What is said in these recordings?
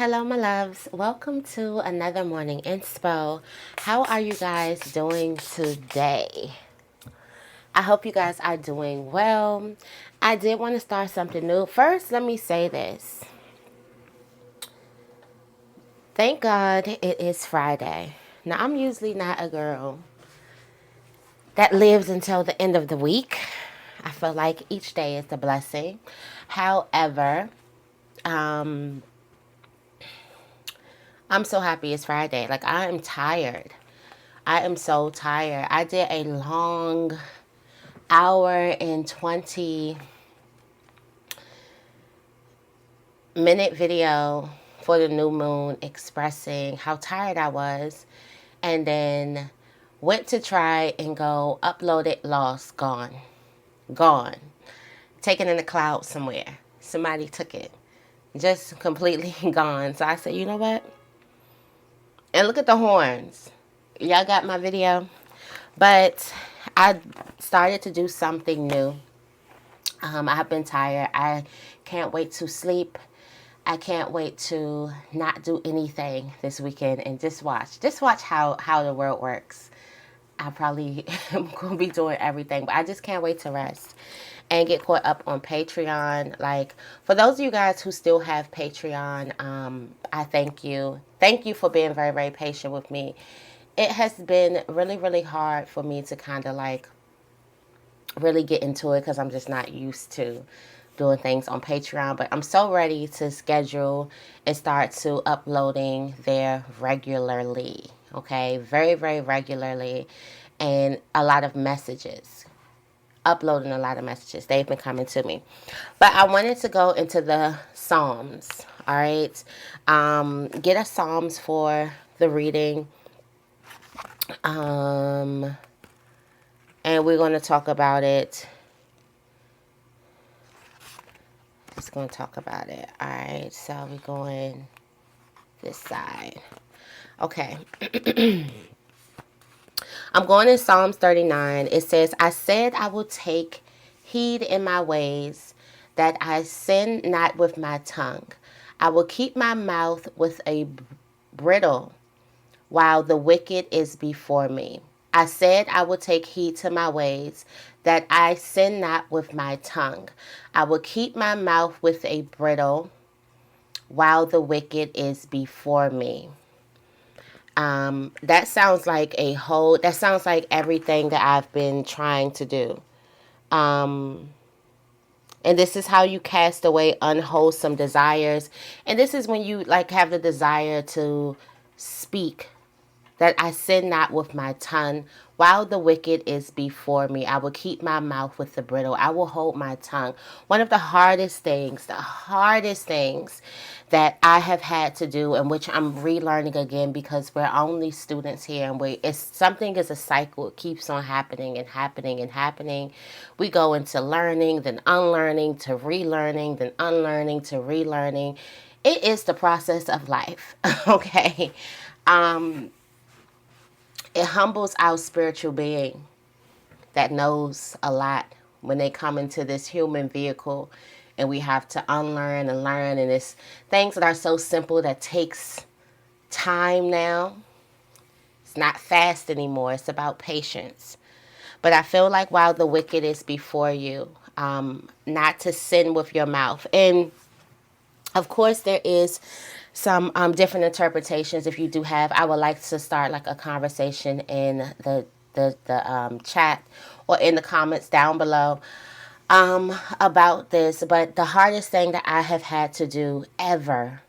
Hello, my loves. Welcome to another morning inspo. How are you guys doing today? I hope you guys are doing well. I did want to start something new. First, let me say this. Thank God it is Friday. Now, I'm usually not a girl that lives until the end of the week. I feel like each day is a blessing. However, um, I'm so happy it's Friday. Like, I am tired. I am so tired. I did a long hour and 20-minute video for the new moon expressing how tired I was, and then went to try and go upload it, lost, gone, taken in the cloud somewhere. Somebody took it, just completely gone. So I said, you know what? And look at the horns. Y'all got my video? But I started to do something new. I've been tired. I can't wait to sleep. I can't wait to not do anything this weekend and just watch how the world works. I probably am going to be doing everything, but I just can't wait to rest and get caught up on Patreon. Like, for those of you guys who still have Patreon, I thank you. Thank you for being very, very patient with me. It has been really, really hard for me to kind of like really get into it because I'm just not used to doing things on Patreon. But I'm so ready to schedule and start to uploading there regularly. Okay, very, very regularly, and a lot of messages. Uploading a lot of messages. They've been coming to me. But I wanted to go into the Psalms. All right. Get a Psalms for the reading. And we're going to talk about it. Just going to talk about it. All right. So we're going this side. Okay. I'm going in Psalms 39. It says, I said I will take heed in my ways, that I sin not with my tongue. I will keep my mouth with a bridle while the wicked is before me. I said I will take heed to my ways, that I sin not with my tongue. I will keep my mouth with a bridle while the wicked is before me. That sounds like that sounds like everything that I've been trying to do. And this is how you cast away unwholesome desires. And this is when you like have the desire to speak, that I sin not with my tongue. While the wicked is before me, I will keep my mouth with the bridle. I will hold my tongue. One of the hardest things that I have had to do, and which I'm relearning again because we're only students here, and something is a cycle. It keeps on happening and happening and happening. We go into learning, then unlearning, to relearning, then unlearning, to relearning. It is the process of life, okay? It humbles our spiritual being that knows a lot when they come into this human vehicle, and we have to unlearn and learn, and it's things that are so simple that takes time now. It's not fast anymore. It's about patience. But I feel like while the wicked is before you, not to sin with your mouth. And of course, there is some different interpretations. If you do have, I would like to start like a conversation in the chat or in the comments down below about this. But the hardest thing that I have had to do ever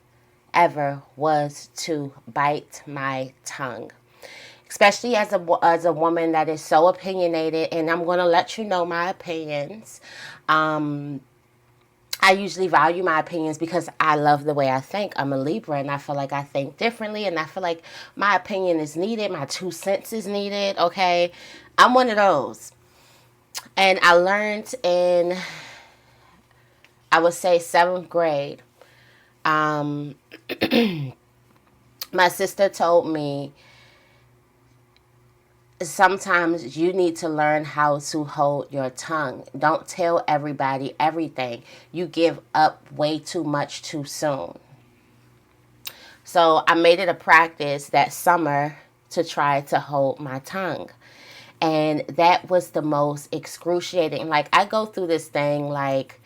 was to bite my tongue. Especially as a woman that is so opinionated, and I'm going to let you know my opinions. I usually value my opinions because I love the way I think. I'm a Libra, and I feel like I think differently, and I feel like my opinion is needed. My 2 cents is needed, okay? I'm one of those. And I learned in, I would say, 7th grade. My sister told me, sometimes you need to learn how to hold your tongue. Don't tell everybody everything. You give up way too much too soon. So I made it a practice that summer to try to hold my tongue. And that was the most excruciating. Like, I go through this thing, like,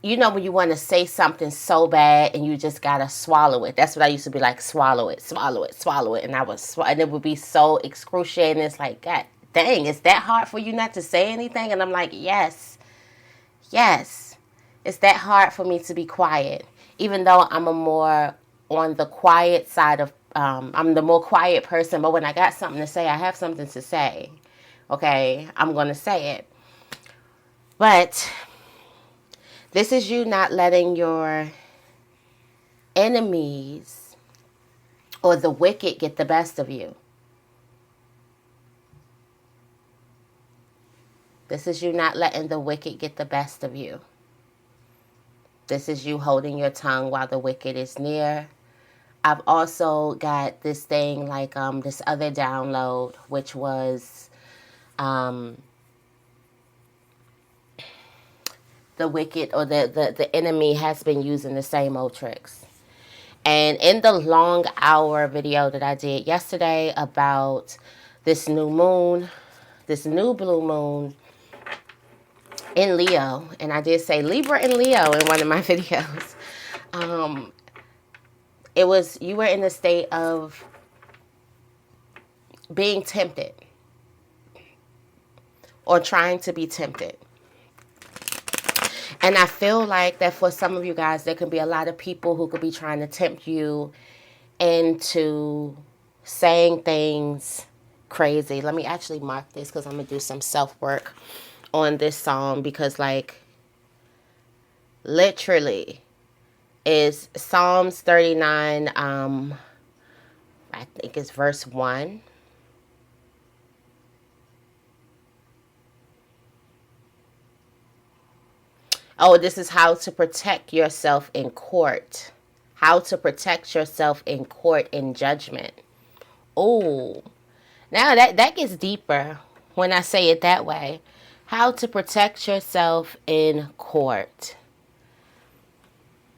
you know, when you want to say something so bad and you just got to swallow it. That's what I used to be like, swallow it, swallow it, swallow it. And and it would be so excruciating. It's like, God dang, is that hard for you not to say anything? And I'm like, yes, yes. It's that hard for me to be quiet. Even though I'm a more on the quiet side of, I'm the more quiet person, but when I got something to say, I have something to say. Okay, I'm going to say it. But this is you not letting your enemies or the wicked get the best of you. This is you not letting the wicked get the best of you. This is you holding your tongue while the wicked is near. I've also got this thing like this other download, which was the wicked or the enemy has been using the same old tricks. And in the long hour video that I did yesterday about this new moon, this new blue moon in Leo, and I did say Libra and Leo in one of my videos, it was, you were in a state of being tempted or trying to be tempted. And I feel like that for some of you guys, there could be a lot of people who could be trying to tempt you into saying things crazy. Let me actually mark this because I'm going to do some self-work on this song, because like literally is Psalms 39, I think it's verse 1. Oh, this is how to protect yourself in court. How to protect yourself in court in judgment. Oh, now that gets deeper when I say it that way. How to protect yourself in court.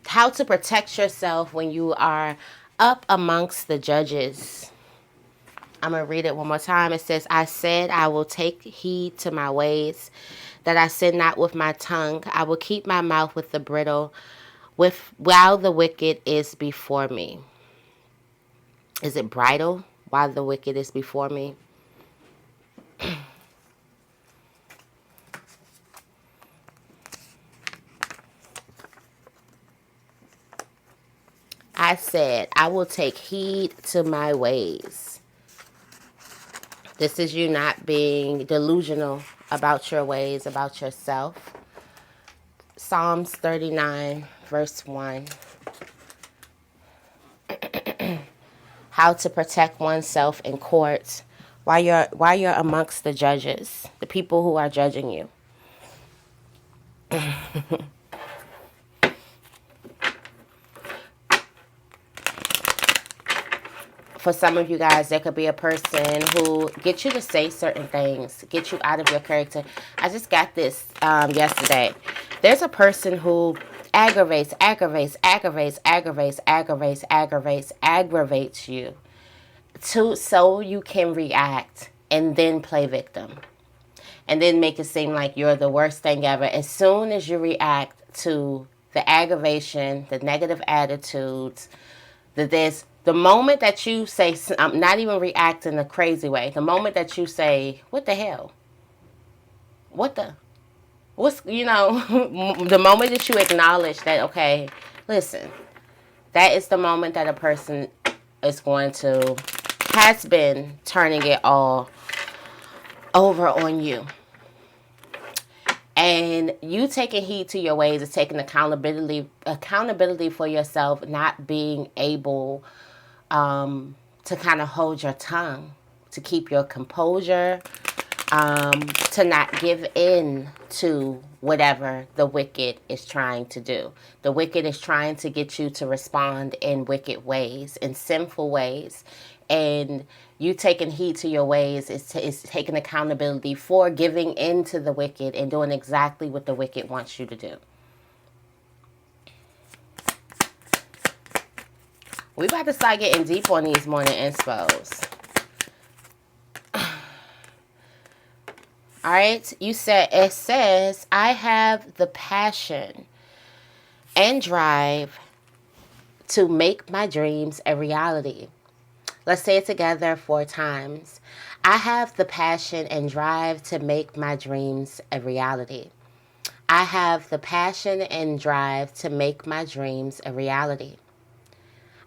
How to protect yourself when you are up amongst the judges. I'm going to read it one more time. It says, I said I will take heed to my ways, that I sin not with my tongue. I will keep my mouth with the bridle, while the wicked is before me. Is it bridle? While the wicked is before me? I said, I will take heed to my ways. This is you not being delusional about your ways, about yourself. Psalms 39, verse 1. How to protect oneself in court while you're amongst the judges, the people who are judging you. For some of you guys, there could be a person who gets you to say certain things, get you out of your character. I just got this yesterday. There's a person who aggravates you so you can react and then play victim. And then make it seem like you're the worst thing ever. As soon as you react to the aggravation, the negative attitudes, the moment that you say, I'm not even reacting in a crazy way. The moment that you say, what the hell? The moment that you acknowledge that, okay, listen, that is the moment that a person has been turning it all over on you. And you taking heed to your ways is taking accountability for yourself, not being able to kind of hold your tongue, to keep your composure, to not give in to whatever the wicked is trying to do. The wicked is trying to get you to respond in wicked ways, in sinful ways. And you taking heed to your ways is taking accountability for giving in to the wicked and doing exactly what the wicked wants you to do. We about to start getting deep on these morning inspos. All right, it says, I have the passion and drive to make my dreams a reality. Let's say it together 4 times. I have the passion and drive to make my dreams a reality. I have the passion and drive to make my dreams a reality.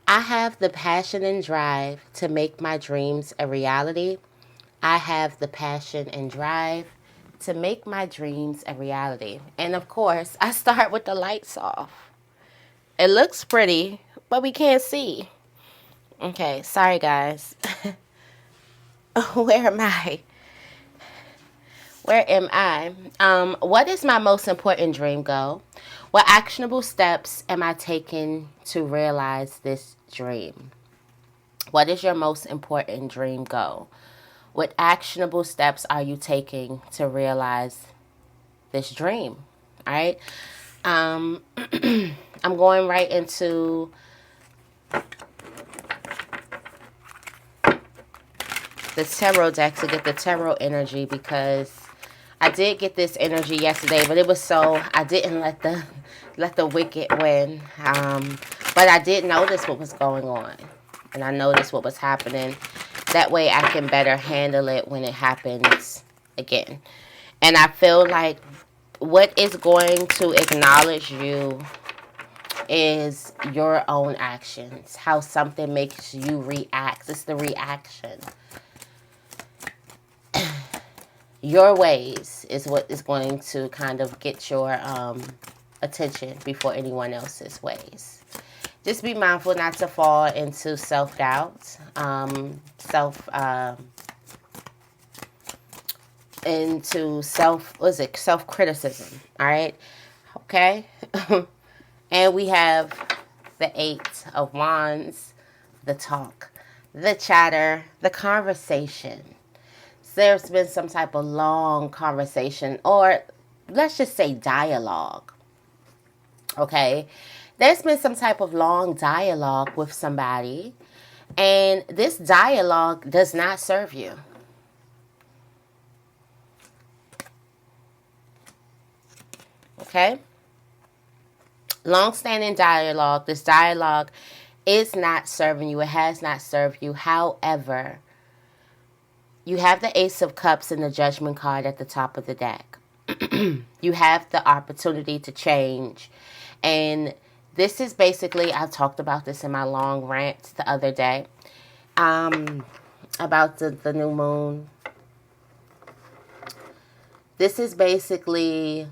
I have the passion and drive to make my dreams a reality. I have the passion and drive to make my dreams a reality. And of course, I start with the lights off. It looks pretty, but we can't see. Okay, sorry guys. Where am I? Where am I? What is my most important dream goal? What actionable steps am I taking to realize this dream? What is your most important dream goal? What actionable steps are you taking to realize this dream? All right. I'm going right into the tarot deck to get the tarot energy, because I did get this energy yesterday, but it was so I didn't let the wicked win. But I did notice what was going on, and I noticed what was happening. That way I can better handle it when it happens again. And I feel like what is going to acknowledge you is your own actions. How something makes you react. It's the reaction. Your ways is what is going to kind of get your attention before anyone else's ways. Just be mindful not to fall into self-doubt, self-criticism, all right? Okay? And we have the 8 of Wands, the talk, the chatter, the conversation. So there's been some type of long conversation, or let's just say dialogue, okay? There's been some type of long dialogue with somebody, and this dialogue does not serve you. Okay? Long-standing dialogue. This dialogue is not serving you. It has not served you. However, you have the Ace of Cups and the Judgment card at the top of the deck. You have the opportunity to change. And this is basically, I talked about this in my long rant the other day, about the new moon. This is basically,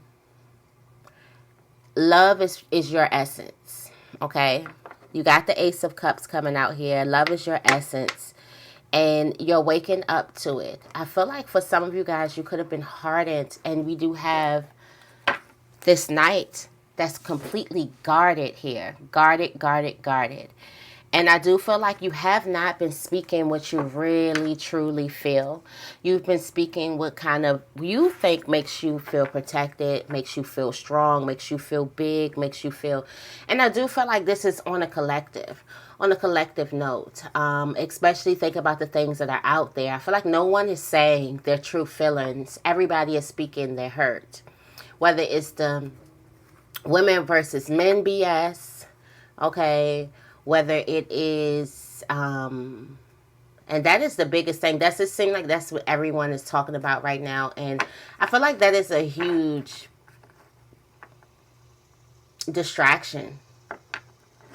love is your essence, okay? You got the Ace of Cups coming out here. Love is your essence, and you're waking up to it. I feel like for some of you guys, you could have been hardened, and we do have this Knight that's completely guarded here. Guarded, guarded, guarded. And I do feel like you have not been speaking what you really, truly feel. You've been speaking what kind of you think makes you feel protected, makes you feel strong, makes you feel big, makes you feel... And I do feel like this is on a collective note. Especially think about the things that are out there. I feel like no one is saying their true feelings. Everybody is speaking their hurt. Whether it's the women versus men BS, okay, whether it is, and that is the biggest thing. That's it seems like that's what everyone is talking about right now, and I feel like that is a huge distraction.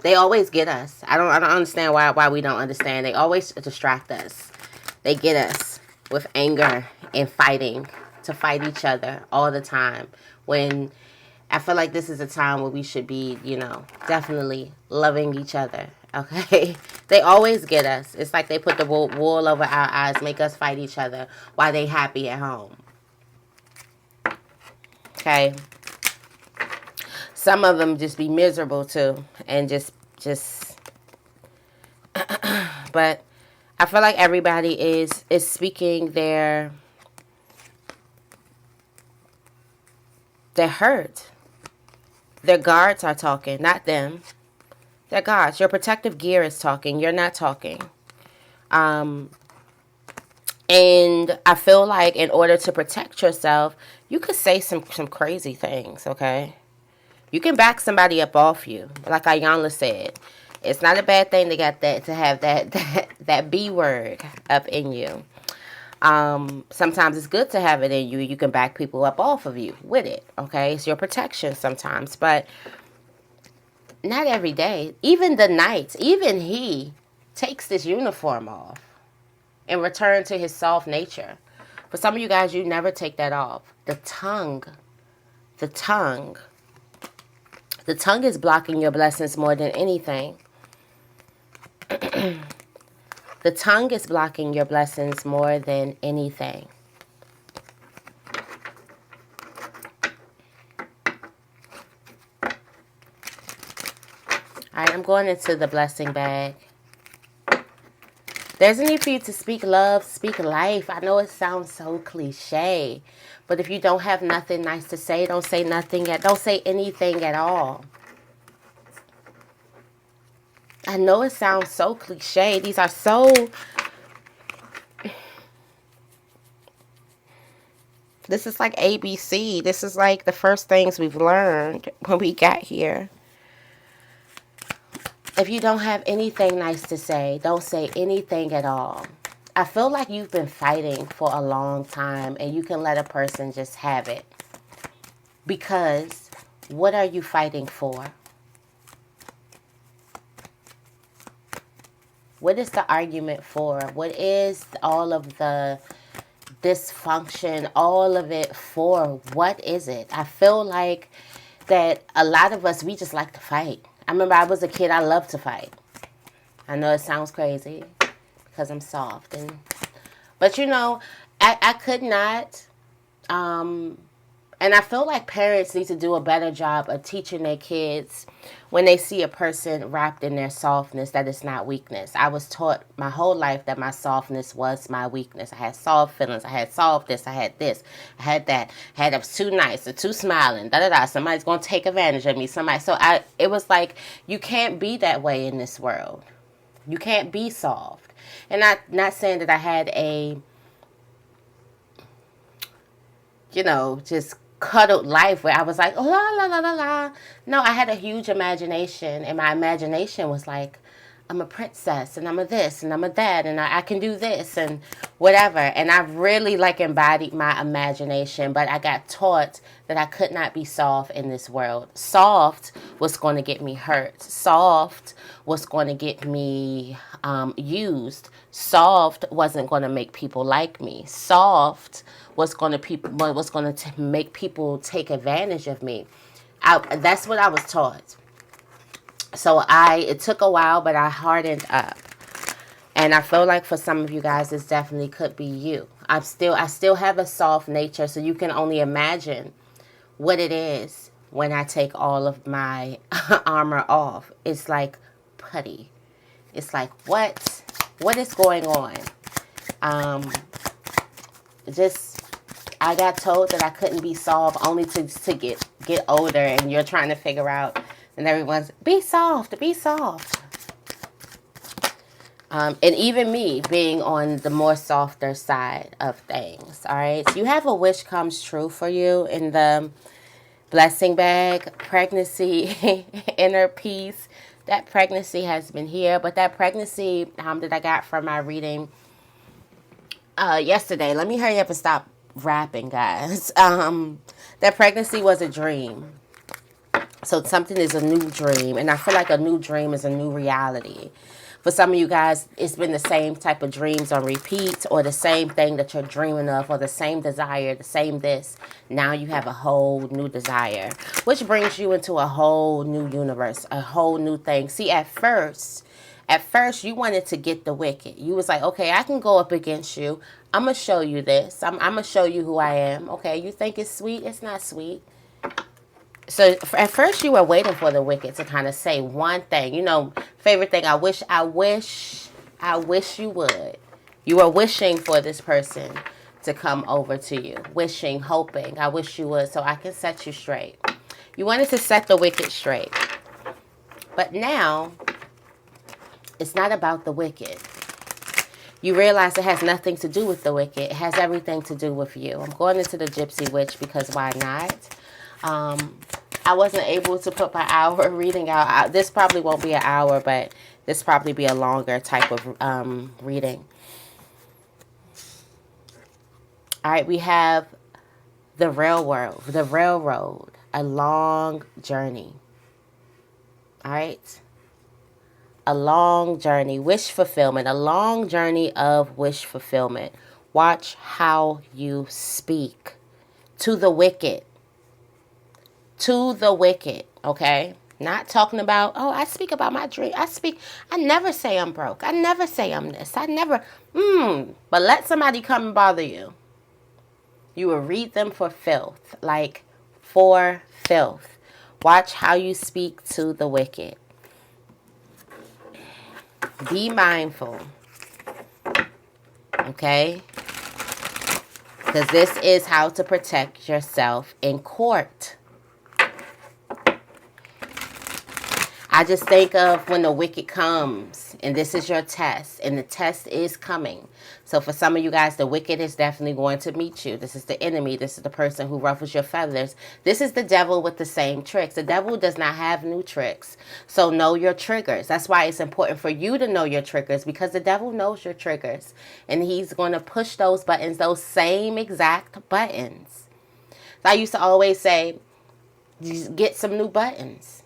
They always get us. I don't understand why we don't understand. They always distract us. They get us with anger and fighting to fight each other all the time, when I feel like this is a time where we should be, definitely loving each other, okay? They always get us. It's like they put the wool over our eyes, make us fight each other while they happy at home, okay? Some of them just be miserable, too, and just, but I feel like everybody is speaking their hurt. Their guards are talking, not them. That gosh, your protective gear is talking. You're not talking. And I feel like in order to protect yourself, you could say some crazy things, okay? You can back somebody up off you. Like Ayanla said. It's not a bad thing to have that B word up in you. Sometimes it's good to have it in you. You can back people up off of you with it, okay? It's your protection sometimes, but not every day. Even the nights, even he takes this uniform off and return to his soft nature. For some of you guys, you never take that off. The tongue is blocking your blessings more than anything. The tongue is blocking your blessings more than anything. All right, I'm going into the blessing bag. There's a need for you to speak love, speak life. I know it sounds so cliche, but if you don't have nothing nice to say, don't say nothing. Don't say anything at all. I know it sounds so cliche. These are so... This is like ABC. This is like the first things we've learned when we got here. If you don't have anything nice to say, don't say anything at all. I feel like you've been fighting for a long time and you can let a person just have it. Because what are you fighting for? What is the argument for? What is all of the dysfunction, all of it for? What is it? I feel like that a lot of us, we just like to fight. I remember I was a kid, I loved to fight. I know it sounds crazy because I'm soft. But you know, I could not... And I feel like parents need to do a better job of teaching their kids when they see a person wrapped in their softness that it's not weakness. I was taught my whole life that my softness was my weakness. I had soft feelings. I had soft this. I had this. I had that. I was too nice or too smiling. Somebody's going to take advantage of me. It was like, you can't be that way in this world. You can't be soft. And not saying that I had a, just cuddled life where I was like, oh, la, la, la, la, la. No, I had a huge imagination, and my imagination was like, I'm a princess, and I'm a this, and I'm a that, and I can do this, and whatever. And I really, embodied my imagination, but I got taught that I could not be soft in this world. Soft was going to get me hurt. Soft was going to get me used. Soft wasn't going to make people like me. Soft was going to make people take advantage of me. That's what I was taught. So it took a while, but I hardened up. And I feel like for some of you guys, this definitely could be you. I still have a soft nature, so you can only imagine what it is when I take all of my armor off. It's like putty. It's like, what is going on? I got told that I couldn't be soft only to get older, and you're trying to figure out, and everyone's, be soft. And even me being on the more softer side of things, all right? So you have a wish comes true for you in the blessing bag, pregnancy, inner peace. That pregnancy has been here, but that pregnancy that I got from my reading yesterday, let me hurry up and stop rapping, guys. That pregnancy was a dream. So something is a new dream, and I feel like a new dream is a new reality. For some of you guys, it's been the same type of dreams on repeat, or the same thing that you're dreaming of, or the same desire, the same this. Now you have a whole new desire, which brings you into a whole new universe, a whole new thing. See, at first, you wanted to get the wicked. You was like, okay, I can go up against you. I'm going to show you this. I'm going to show you who I am. Okay, you think it's sweet? It's not sweet. So at first you were waiting for the wicked to kind of say one thing. Favorite thing, I wish you would. You were wishing for this person to come over to you. Wishing, hoping, I wish you would so I can set you straight. You wanted to set the wicked straight. But now It's not about the wicked. You realize it has nothing to do with the wicked. It has everything to do with you. I'm going into the Gypsy Witch because why not? I wasn't able to put my hour reading out. This probably won't be an hour, but this probably be a longer type of reading. All right, we have the railroad, a long journey. All right. A long journey, wish fulfillment, a long journey of wish fulfillment. Watch how you speak to the wicked. To the wicked, okay? Not talking about, oh, I speak about my dream. I never say I'm broke. I never say I'm this. I never, but let somebody come and bother you. You will read them for filth, like for filth. Watch how you speak to the wicked. Be mindful, okay? Because this is how to protect yourself in court. I just think of when the wicked comes, and this is your test, and the test is coming. So for some of you guys, the wicked is definitely going to meet you. This is the enemy. This is the person who ruffles your feathers. This is the devil with the same tricks. The devil does not have new tricks. So know your triggers. That's why it's important for you to know your triggers, because the devil knows your triggers. And he's going to push those buttons, those same exact buttons. So I used to always say, get some new buttons.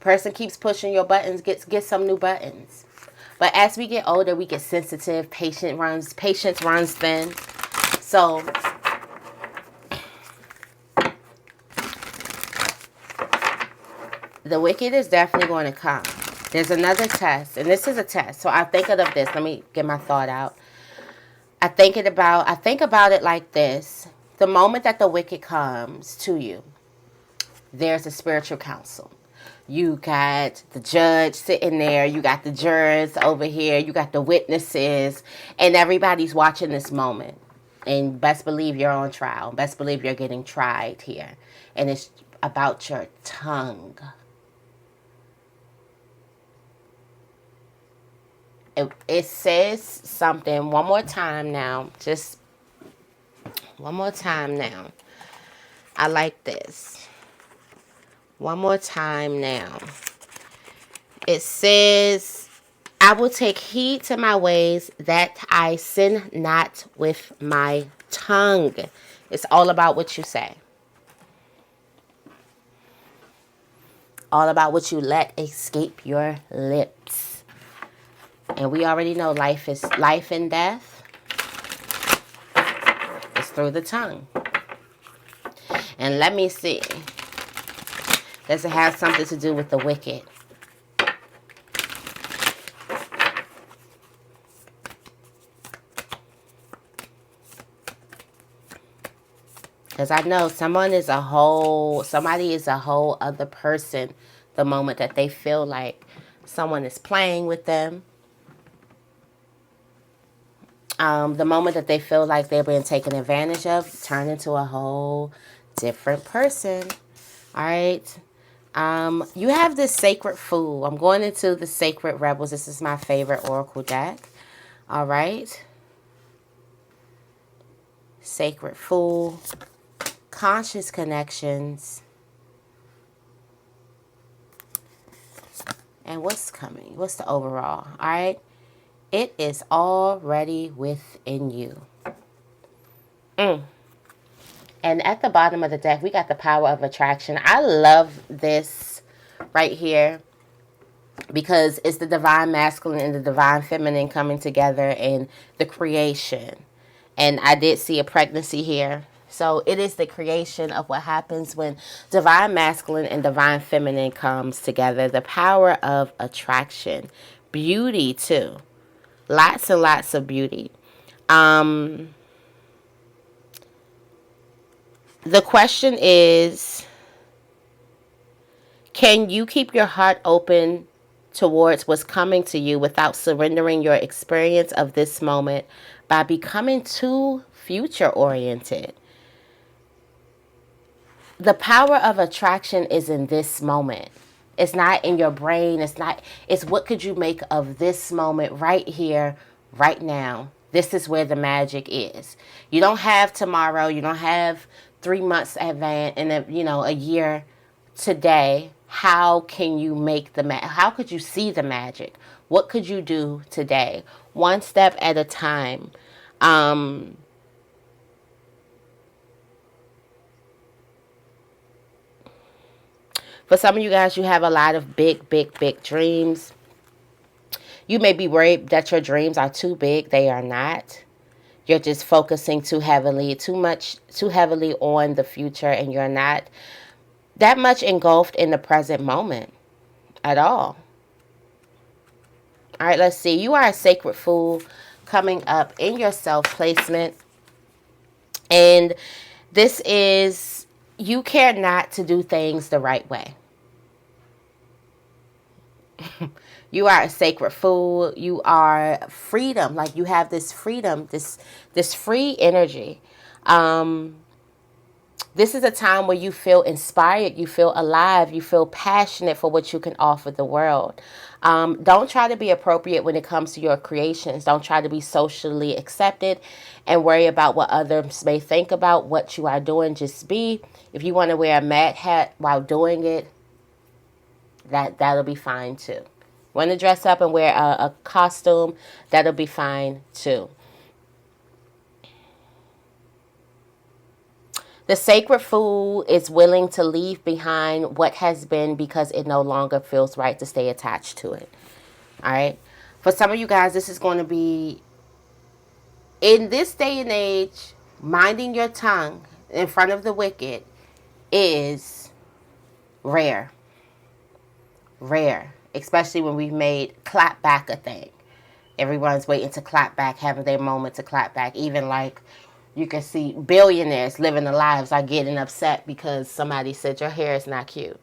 Person keeps pushing your buttons, get some new buttons. But as we get older, we get sensitive. Patience runs thin. So the wicked is definitely going to come. There's another test, and this is a test. So I think of this. Let me get my thought out. I think about it like this. The moment that the wicked comes to you, there's a spiritual council. You got the judge sitting there. You got the jurors over here. You got the witnesses. And everybody's watching this moment. And best believe you're on trial. Best believe you're getting tried here. And it's about your tongue. It says something one more time now. Just one more time now. I like this. One more time now. It says, I will take heed to my ways that I sin not with my tongue. It's all about what you say. All about what you let escape your lips. And we already know life and death is through the tongue. And let me see. Does it have something to do with the wicked? Because I know somebody is a whole other person the moment that they feel like someone is playing with them. The moment that they feel like they're being taken advantage of, turn into a whole different person. All right. You have this Sacred Fool. I'm going into the Sacred Rebels. This is my favorite oracle deck. All right. Sacred Fool. Conscious connections. And what's coming? What's the overall? All right. It is already within you. And at the bottom of the deck, we got the power of attraction. I love this right here because it's the divine masculine and the divine feminine coming together in the creation. And I did see a pregnancy here. So it is the creation of what happens when divine masculine and divine feminine comes together. The power of attraction. Beauty, too. Lots and lots of beauty. The question is, can you keep your heart open towards what's coming to you without surrendering your experience of this moment by becoming too future-oriented? The power of attraction is in this moment. It's not in your brain. It's what could you make of this moment right here, right now. This is where the magic is. You don't have tomorrow. You don't have 3 months advance and a year today. How can you make how could you see the magic? What could you do today? One step at a time. For some of you guys, you have a lot of big, big, big dreams. You may be worried that your dreams are too big. They are not. You're just focusing too heavily on the future, and you're not that much engulfed in the present moment at all. All right, let's see. You are a sacred fool coming up in your self placement. And this is, you care not to do things the right way. You are a sacred fool. You are freedom. Like, you have this freedom, this free energy. This is a time where you feel inspired, you feel alive, you feel passionate for what you can offer the world. Don't try to be appropriate when it comes to your creations. Don't try to be socially accepted and worry about what others may think about what you are doing. Just be. If you want to wear a mad hat while doing it, that'll be fine too. Want to dress up and wear a costume, that'll be fine too. The sacred fool is willing to leave behind what has been because it no longer feels right to stay attached to it. All right. For some of you guys, this is going to be, in this day and age, minding your tongue in front of the wicked is rare. Rare. Especially when we've made clap back a thing. Everyone's waiting to clap back, having their moment to clap back. Even like, you can see billionaires living their lives are getting upset because somebody said your hair is not cute.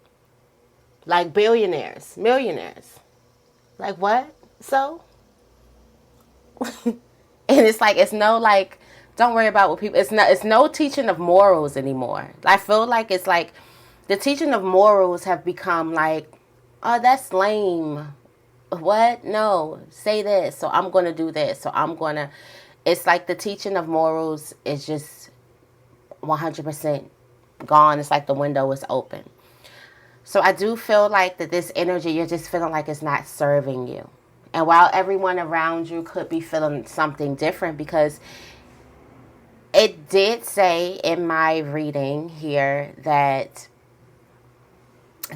Like billionaires, millionaires. Like what? So? And it's like, it's no like, don't worry about what people, it's no teaching of morals anymore. I feel like it's like the teaching of morals have become like, oh, that's lame. What? No, say this. So I'm going to do this. So I'm going to, it's like the teaching of morals is just 100% gone. It's like the window is open. So I do feel like that this energy, you're just feeling like it's not serving you. And while everyone around you could be feeling something different, because it did say in my reading here that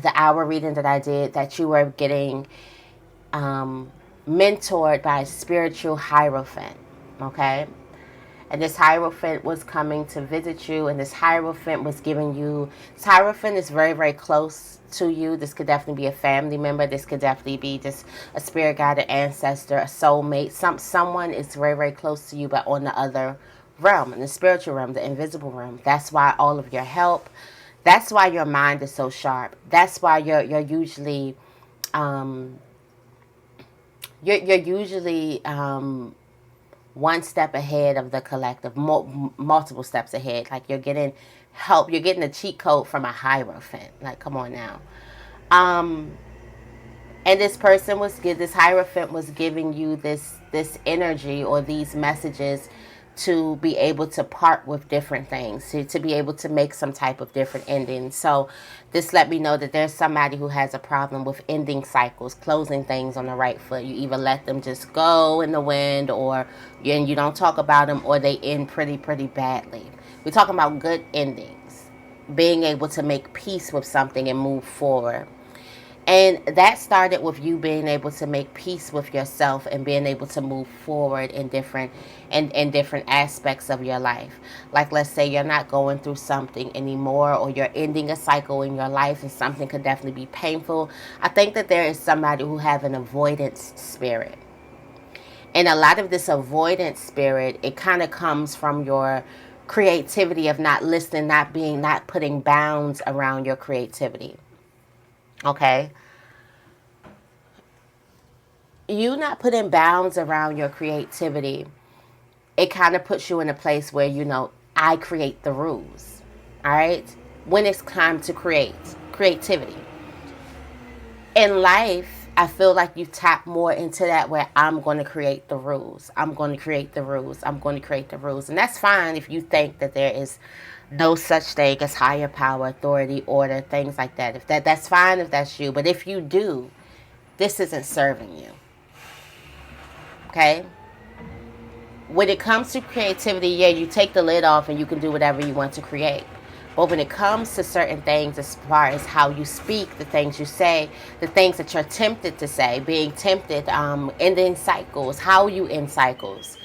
the hour reading that I did, that you were getting mentored by a spiritual hierophant. Okay, and this hierophant was coming to visit you, and this hierophant was giving you, this hierophant is very, very close to you. This could definitely be a family member. This could definitely be just a spirit guide, an ancestor, a soulmate. Someone is very, very close to you, but on the other realm, in the spiritual realm, the invisible realm. That's why all of your help, that's why your mind is so sharp. That's why you're usually you're usually one step ahead of the collective, multiple steps ahead. Like, you're getting help. You're getting a cheat code from a hierophant. Like, come on now. And this hierophant was giving you this energy or these messages to be able to part with different things, to be able to make some type of different ending. So this let me know that there's somebody who has a problem with ending cycles, closing things on the right foot. You either let them just go in the wind, or you don't talk about them, or they end pretty badly. We're talking about good endings, being able to make peace with something and move forward. And that started with you being able to make peace with yourself and being able to move forward in different aspects of your life. Like, let's say you're not going through something anymore, or you're ending a cycle in your life, and something could definitely be painful. I think that there is somebody who have an avoidance spirit. And a lot of this avoidance spirit, it kind of comes from your creativity of not listening, not putting bounds around your creativity. Okay? You not putting bounds around your creativity, it kind of puts you in a place where, I create the rules. All right? When it's time to creativity. In life, I feel like you tap more into that where I'm going to create the rules. I'm going to create the rules. I'm going to create the rules. And that's fine if you think that there is no such thing as higher power, authority, order, things like that. If that's fine if that's you. But if you do, this isn't serving you. Okay? When it comes to creativity, yeah, you take the lid off and you can do whatever you want to create. But when it comes to certain things, as far as how you speak, the things you say, the things that you're tempted to say, being tempted, ending cycles, how you end cycles,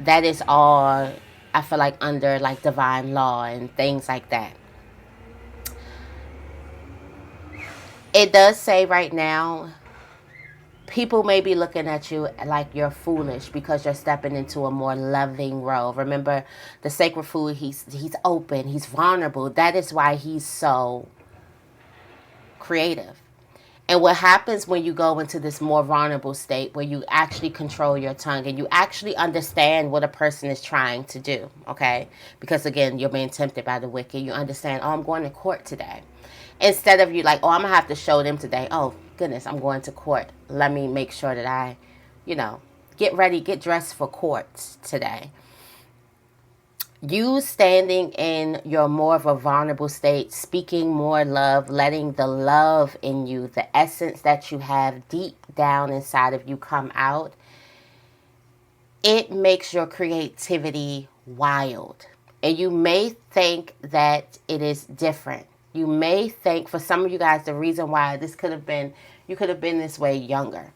that is all, I feel like, under like divine law and things like that. It does say right now, people may be looking at you like you're foolish because you're stepping into a more loving role. Remember, the sacred food, he's open, he's vulnerable. That is why he's so creative. And what happens when you go into this more vulnerable state where you actually control your tongue and you actually understand what a person is trying to do, okay? Because again, you're being tempted by the wicked. You understand, oh, I'm going to court today. Instead of you like, oh, I'm going to have to show them today. Oh, goodness, I'm going to court. Let me make sure that I, get ready, get dressed for court today. You standing in your more of a vulnerable state, speaking more love, letting the love in you, the essence that you have deep down inside of you come out, it makes your creativity wild. And you may think that it is different. You may think, for some of you guys, the reason why this could have been, you could have been this way younger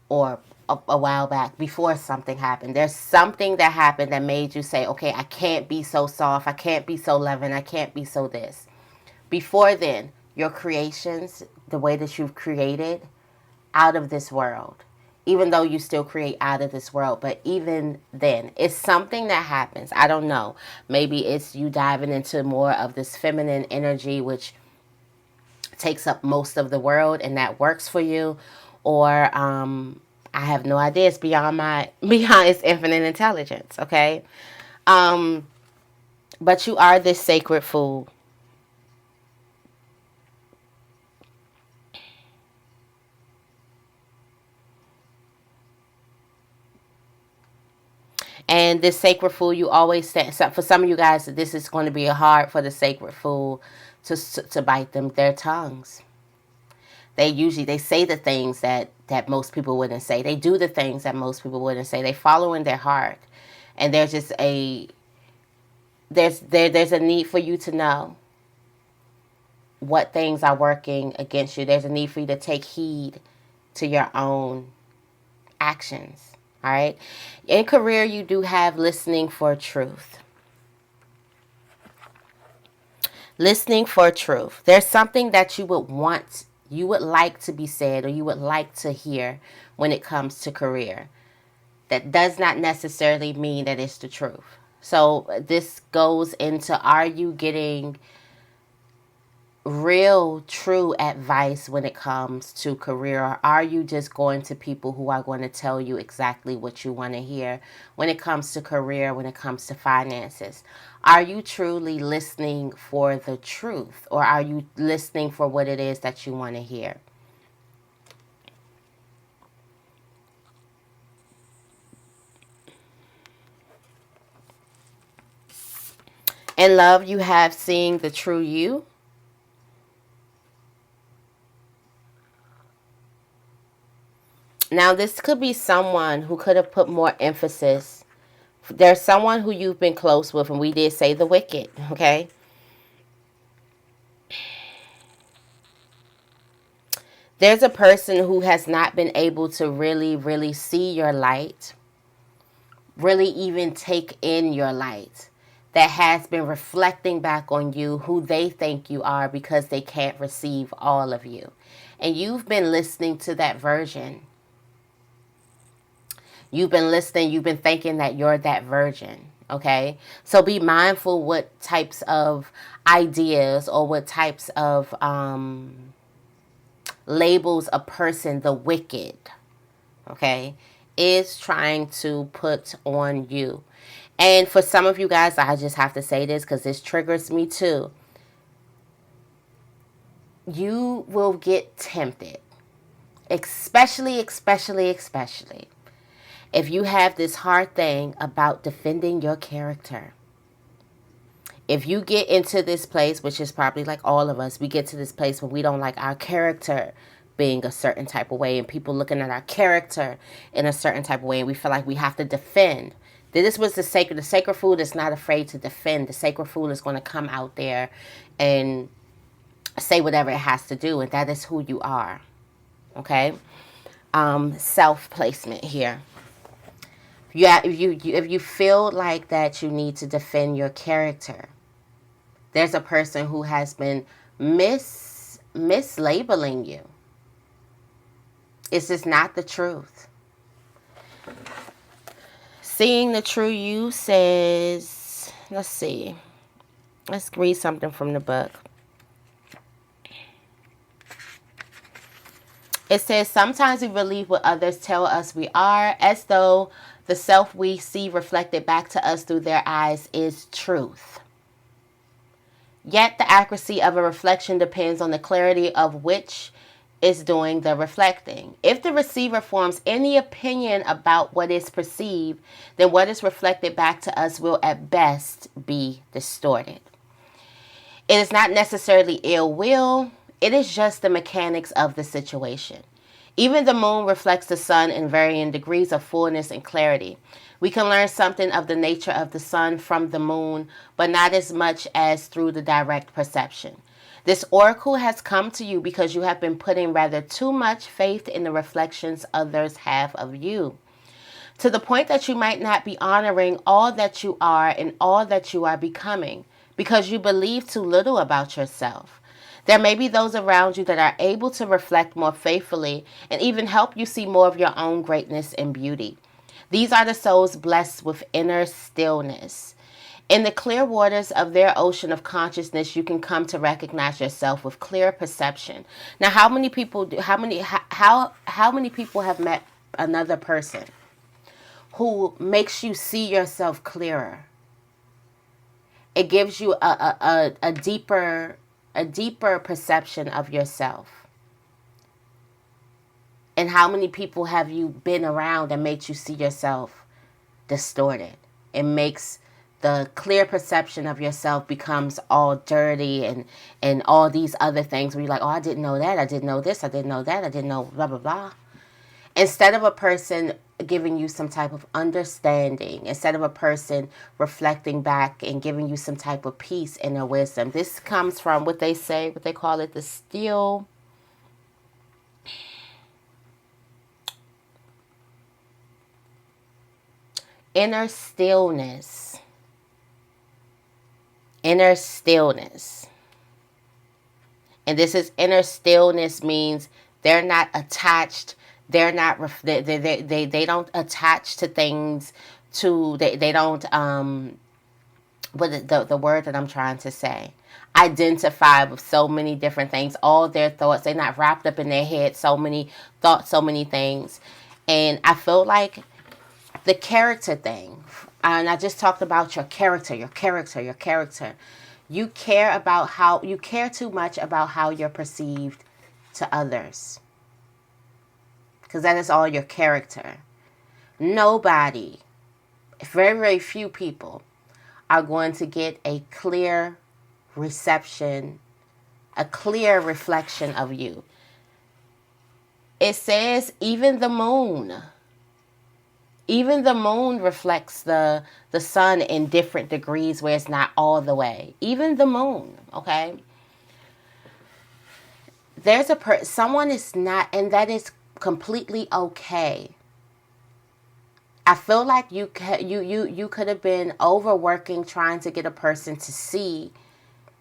or a while back before something happened. There's something that happened that made you say, okay, I can't be so soft. I can't be so loving. I can't be so this. Before then, your creations, the way that you've created, out of this world. Even though you still create out of this world, but even then, it's something that happens. I don't know. Maybe it's you diving into more of this feminine energy, which takes up most of the world, and that works for you. Or I have no idea. It's beyond its infinite intelligence. Okay, but you are this sacred food. And this sacred food, you always say, so for some of you guys, this is going to be hard for the sacred food to bite their tongues. They say the things that most people wouldn't say. They do the things that most people wouldn't say. They follow in their heart. And there's just there's a need for you to know what things are working against you. There's a need for you to take heed to your own actions. All right. In career, you do have listening for truth. Listening for truth. There's something that you would like to be said, or you would like to hear when it comes to career. That does not necessarily mean that it's the truth. So this goes into, are you getting real, true advice when it comes to career, or are you just going to people who are going to tell you exactly what you want to hear when it comes to career, when it comes to finances? Are you truly listening for the truth, or are you listening for what it is that you want to hear? In love, you have seeing the true you. Now, this could be someone who could have put more emphasis. There's someone who you've been close with, and we did say the wicked, okay? There's a person who has not been able to really, really see your light, really even take in your light, that has been reflecting back on you who they think you are because they can't receive all of you. And you've been listening to that version. You've been listening, you've been thinking that you're that virgin, okay? So be mindful what types of ideas or what types of labels a person, the wicked, okay, is trying to put on you. And for some of you guys, I just have to say this because this triggers me too. you will get tempted, especially if you have this hard thing about defending your character. If you get into this place, which is probably like all of us, we get to this place where we don't like our character being a certain type of way and people looking at our character in a certain type of way, and we feel like we have to defend. This was the sacred food is not afraid to defend. The sacred food is going to come out there and say whatever it has to do, and that is who you are. Okay? Self placement here. Yeah, if you feel like that you need to defend your character, there's a person who has been mislabeling you. It's just not the truth. Seeing the true you says, let's see. Let's read something from the book. It says, sometimes we believe what others tell us we are, as though the self we see reflected back to us through their eyes is truth. Yet the accuracy of a reflection depends on the clarity of which is doing the reflecting. If the receiver forms any opinion about what is perceived, then what is reflected back to us will at best be distorted. It is not necessarily ill will. It is just the mechanics of the situation. Even the moon reflects the sun in varying degrees of fullness and clarity. We can learn something of the nature of the sun from the moon, but not as much as through the direct perception. This oracle has come to you because you have been putting rather too much faith in the reflections others have of you, to the point that you might not be honoring all that you are and all that you are becoming, because you believe too little about yourself. There may be those around you that are able to reflect more faithfully and even help you see more of your own greatness and beauty. These are the souls blessed with inner stillness. In the clear waters of their ocean of consciousness, you can come to recognize yourself with clear perception. Now, how many people have met another person who makes you see yourself clearer? It gives you a deeper perception of yourself. And how many people have you been around that makes you see yourself distorted? It makes the clear perception of yourself becomes all dirty and all these other things where you're like, oh, I didn't know that, I didn't know this, I didn't know that, I didn't know blah, blah, blah. Instead of a person giving you some type of understanding, instead of a person reflecting back and giving you some type of peace and a wisdom, this comes from what they call it, the still. Inner stillness. Inner stillness. And this is inner stillness means they're not attached. They're not, they don't attach to things they don't, the word that I'm trying to say, identify with so many different things, all their thoughts. They're not wrapped up in their head, so many thoughts, so many things. And I feel like the character thing, and I just talked about your character. You care too much about how you're perceived to others, because that is all your character. Nobody, very, very few people are going to get a clear reception, a clear reflection of you. It says even the moon reflects the sun in different degrees where it's not all the way. Even the moon, okay? There's someone is not, and that is completely okay. I feel like you could have been overworking trying to get a person to see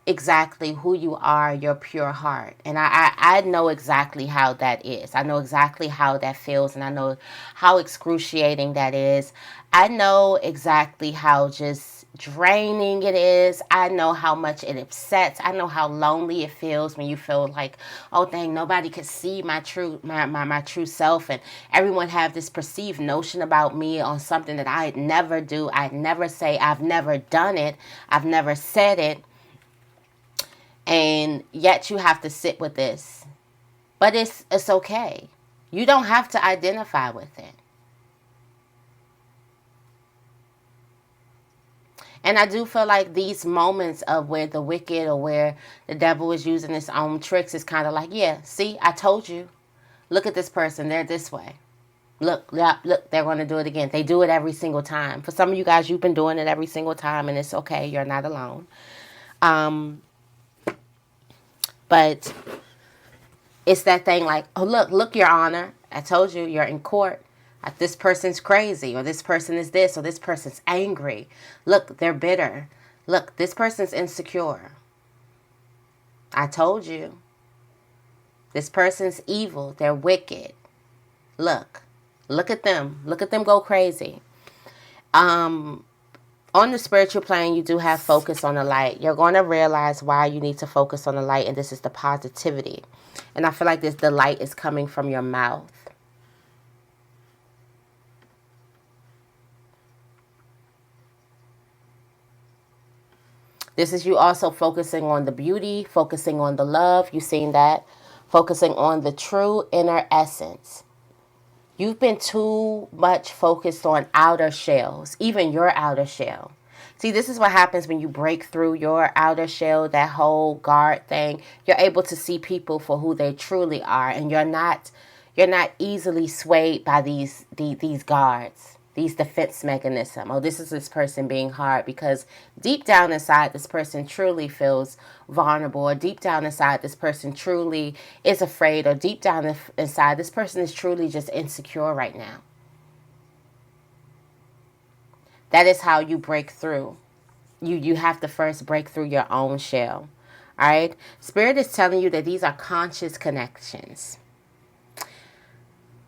exactly who you are, your pure heart. And I know exactly how that is. I know exactly how that feels, and I know how excruciating that is. I know exactly how just draining it is. I know how much it upsets. I know how lonely it feels when you feel like, oh dang, nobody could see my true self, and everyone have this perceived notion about me on something that I'd never do, I'd never say, I've never done it, I've never said it. And yet you have to sit with this. But it's okay. You don't have to identify with it. And I do feel like these moments of where the wicked or where the devil is using his own tricks is kind of like, yeah, see, I told you. Look at this person. They're this way. Look, they're going to do it again. They do it every single time. For some of you guys, you've been doing it every single time, and it's okay. You're not alone. But it's that thing like, oh, look, Your Honor. I told you, you're in court. This person's crazy, or this person is this, or this person's angry. Look, they're bitter. Look, this person's insecure. I told you. This person's evil. They're wicked. Look at them. Look at them go crazy. On the spiritual plane, you do have focus on the light. You're going to realize why you need to focus on the light, and this is the positivity. And I feel like the light is coming from your mouth. This is you also focusing on the beauty, focusing on the love. You've seen that. Focusing on the true inner essence. You've been too much focused on outer shells, even your outer shell. See, this is what happens when you break through your outer shell, that whole guard thing. You're able to see people for who they truly are, and you're not easily swayed by these guards. These defense mechanisms. Oh, this is this person being hard, because deep down inside, this person truly feels vulnerable, or deep down inside, this person truly is afraid, or deep down inside, this person is truly just insecure right now. That is how you break through. You have to first break through your own shell. All right? Spirit is telling you that these are conscious connections.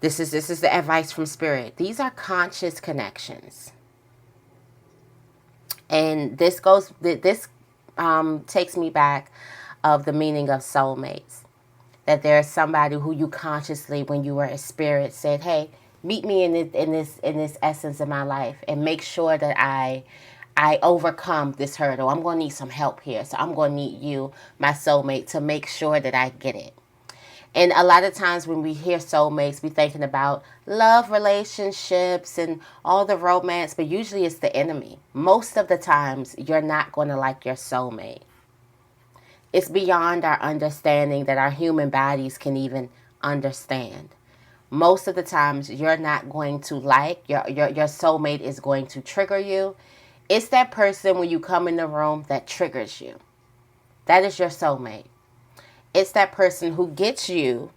This is the advice from Spirit. These are conscious connections. And this takes me back of the meaning of soulmates. That there's somebody who you consciously, when you were a spirit, said, hey, meet me in this essence of my life, and make sure that I overcome this hurdle. I'm going to need some help here. So I'm going to need you, my soulmate, to make sure that I get it. And a lot of times when we hear soulmates, we're thinking about love relationships and all the romance, but usually it's the enemy. Most of the times, you're not going to like your soulmate. It's beyond our understanding that our human bodies can even understand. Most of the times, you're not going to like, your soulmate is going to trigger you. It's that person when you come in the room that triggers you. That is your soulmate. It's that person who gets you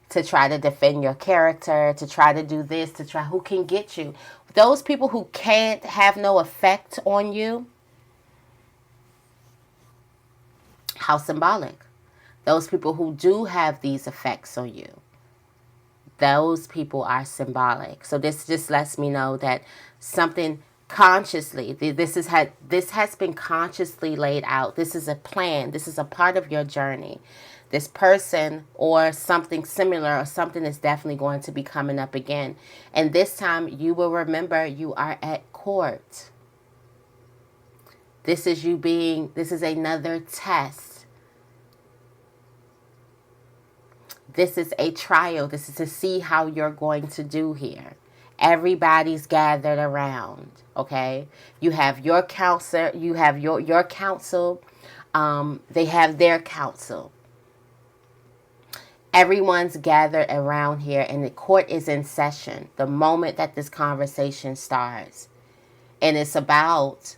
to try to defend your character, to try to do this, who can get you. Those people who can't have no effect on you, how symbolic. Those people who do have these effects on you, those people are symbolic. So this just lets me know that something consciously, this has been consciously laid out. This is a plan. This is a part of your journey. This person or something similar or something is definitely going to be coming up again. And this time you will remember you are at court. This is another test. This is a trial. This is to see how you're going to do here. Everybody's gathered around, okay? You have your counselor, you have your counsel, they have their counsel. Everyone's gathered around here, and the court is in session the moment that this conversation starts. And it's about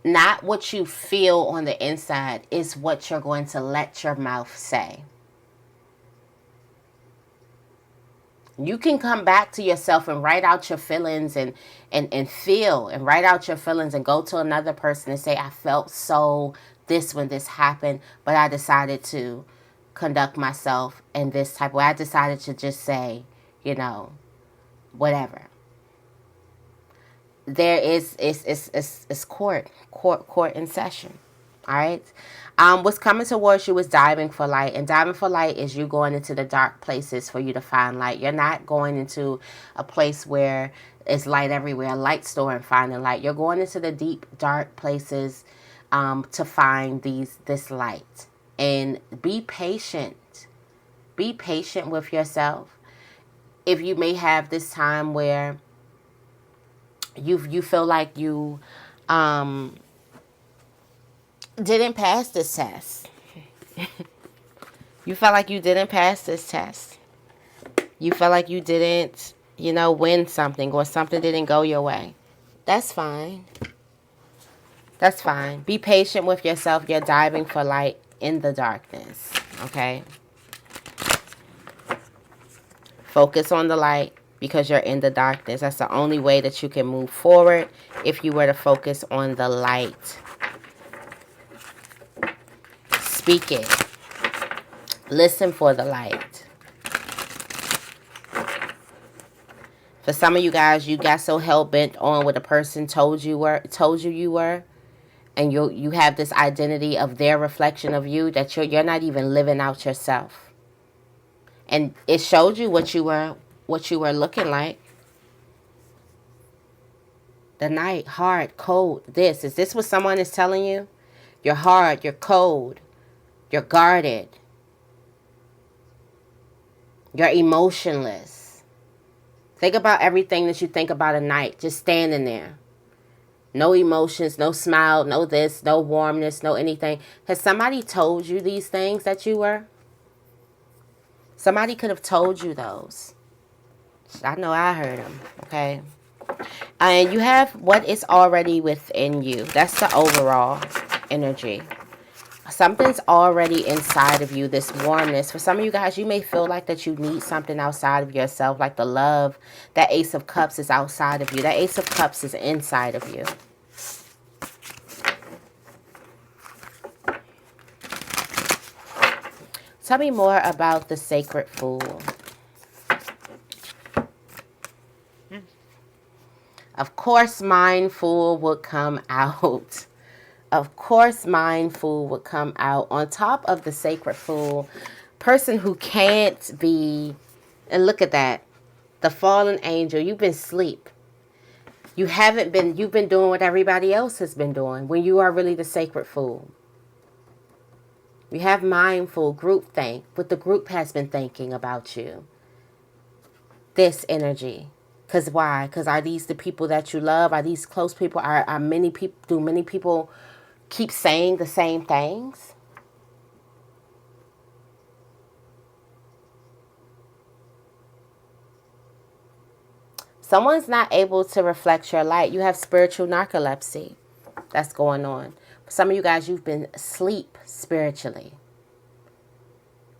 not what you feel on the inside, it's what you're going to let your mouth say. You can come back to yourself and write out your feelings and feel and write out your feelings and go to another person and say, I felt so this when this happened, but I decided to conduct myself in this type of way. I decided to just say, whatever. There is court in session. All right. What's coming towards you is diving for light. And diving for light is you going into the dark places for you to find light. You're not going into a place where it's light everywhere, a light store, and finding light. You're going into the deep, dark places to find this light. And be patient. Be patient with yourself. If you may have this time where you feel like you didn't pass this test. You felt like you didn't pass this test. You felt like you didn't, win something, or something didn't go your way. That's fine. That's fine. Be patient with yourself. You're diving for light in the darkness. Okay? Focus on the light because you're in the darkness. That's the only way that you can move forward, if you were to focus on the light. Speak it. Listen for the light. For some of you guys, you got so hell-bent on what a person told you you were, and you have this identity of their reflection of you, that you're not even living out yourself. And it showed you what you were looking like. The night, hard, cold. Is this what someone is telling you? You're hard, you're cold, you're guarded, you're emotionless. Think about everything that you think about at night, just standing there. No emotions, no smile, no this, no warmness, no anything. Has somebody told you these things that you were? Somebody could have told you those. I know I heard them, okay? And you have what is already within you. That's the overall energy. Something's already inside of you, this warmness. For some of you guys, you may feel like that you need something outside of yourself, like the love. That Ace of Cups is outside of you. That Ace of Cups is inside of you. Tell me more about the Sacred Fool. Of course, Mindful would come out. Of course, Mindful would come out. On top of the Sacred Fool, person who can't be, and look at that, the fallen angel. You've been asleep. You've been doing what everybody else has been doing when you are really the Sacred Fool. You have Mindful, group think, what the group has been thinking about you. This energy. Because why? Because are these the people that you love? Are these close people? Are many people, do many people keep saying the same things? Someone's not able to reflect your light. You have spiritual narcolepsy that's going on. Some of you guys, you've been asleep spiritually.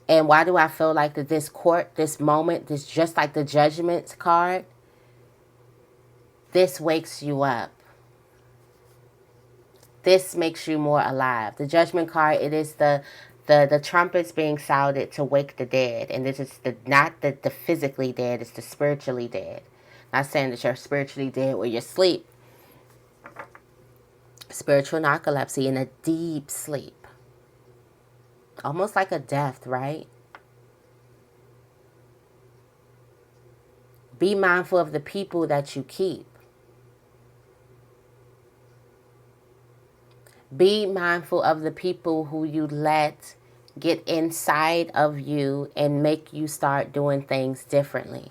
And why do I feel like that this court, this moment, this just like the Judgment card, this wakes you up. This makes you more alive. The Judgment card, it is the trumpets being sounded to wake the dead. And this is not the physically dead, it's the spiritually dead. Not saying that you're spiritually dead when you're asleep. Spiritual narcolepsy, in a deep sleep. Almost like a death, right? Be mindful of the people that you keep. Be mindful of the people who you let get inside of you and make you start doing things differently.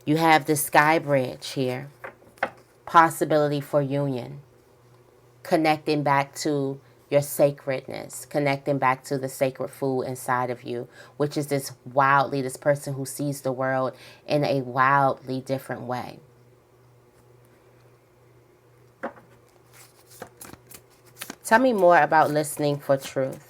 You have the Sky Bridge here. Possibility for union. Connecting back to your sacredness. Connecting back to the Sacred Fool inside of you. Which is this person who sees the world in a wildly different way. Tell me more about listening for truth.